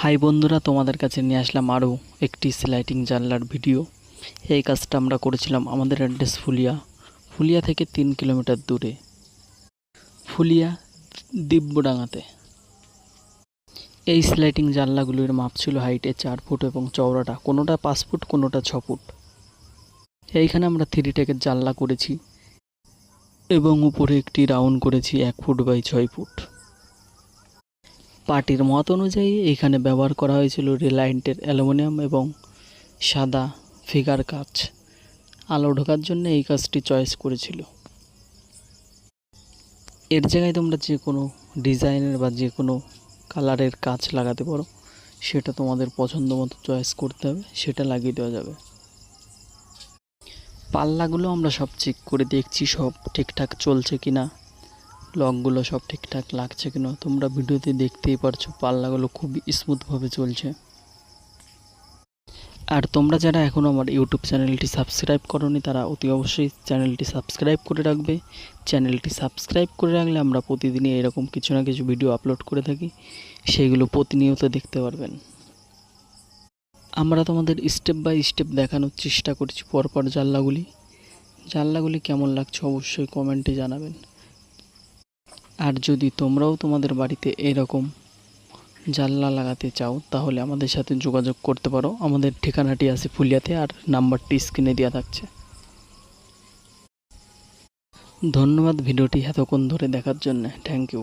High বন্ধুরা, তোমাদের কাছে নিয়ে আসলাম আরও একটি স্লাইডিং জানলার ভিডিও। এই কাজটা আমরা করেছিলাম আমাদের অ্যাড্রেস ফুলিয়া থেকে 3 কিলোমিটার দূরে, ফুলিয়া দিব্যডাঙ্গাতে। এই স্লাইডিং জানলাগুলির মাপ ছিল হাইটে 4 ফুট এবং চওড়াটা কোনোটা 5 ফুট কোনোটা 6 ফুট। এইখানে আমরা 3 টেকের জানলা করেছি এবং উপরে একটি রাউন্ড করেছি 1 ফুট বাই 6 ফুট। পার্টির মত অনুযায়ী এখানে ব্যবহার করা হয়েছিল রিলায়েন্টের অ্যালুমিনিয়াম এবং সাদা ফিগার কাচ। আলো ঢোকার জন্য এই কাজটি চয়েস করেছিল। এর জায়গায় তোমরা যে কোনো ডিজাইনের বা যে কোনো কালারের কাচ লাগাতে পারো, সেটা তোমাদের পছন্দ মতো চয়েস করতে হবে, সেটা লাগিয়ে দেওয়া যাবে। পাল্লাগুলো আমরা সব চেক করে দেখছি সব ঠিকঠাক চলছে কিনা, লকগুলো সব ঠিকঠাক লাগছে কিনা। তোমরা ভিডিওতে দেখতেই পারছো পাল্লাগুলো খুবই স্মুথভাবে চলছে। আর তোমরা যারা এখনও আমার ইউটিউব চ্যানেলটি সাবস্ক্রাইব করোনি তারা অতি অবশ্যই চ্যানেলটি সাবস্ক্রাইব করে রাখবে। চ্যানেলটি সাবস্ক্রাইব করে রাখলে আমরা প্রতিদিনই এরকম কিছু না কিছু ভিডিও আপলোড করে থাকি, সেইগুলো প্রতিনিয়ত দেখতে পারবেন। আমরা তোমাদের স্টেপ বাই স্টেপ দেখানোর চেষ্টা করছি পরপর জানলাগুলি কেমন লাগছে অবশ্যই কমেন্টে জানাবেন। আর যদি তোমরাও তোমাদের বাড়িতে এরকম জানলা লাগাতে চাও তাহলে আমাদের সাথে যোগাযোগ করতে পারো। আমাদের ঠিকানাটি আছে ফুলিয়াতে, আর নাম্বারটি স্ক্রিনে দেওয়া থাকছে। ধন্যবাদ ভিডিওটি এতক্ষণ ধরে দেখার জন্য। Thank you.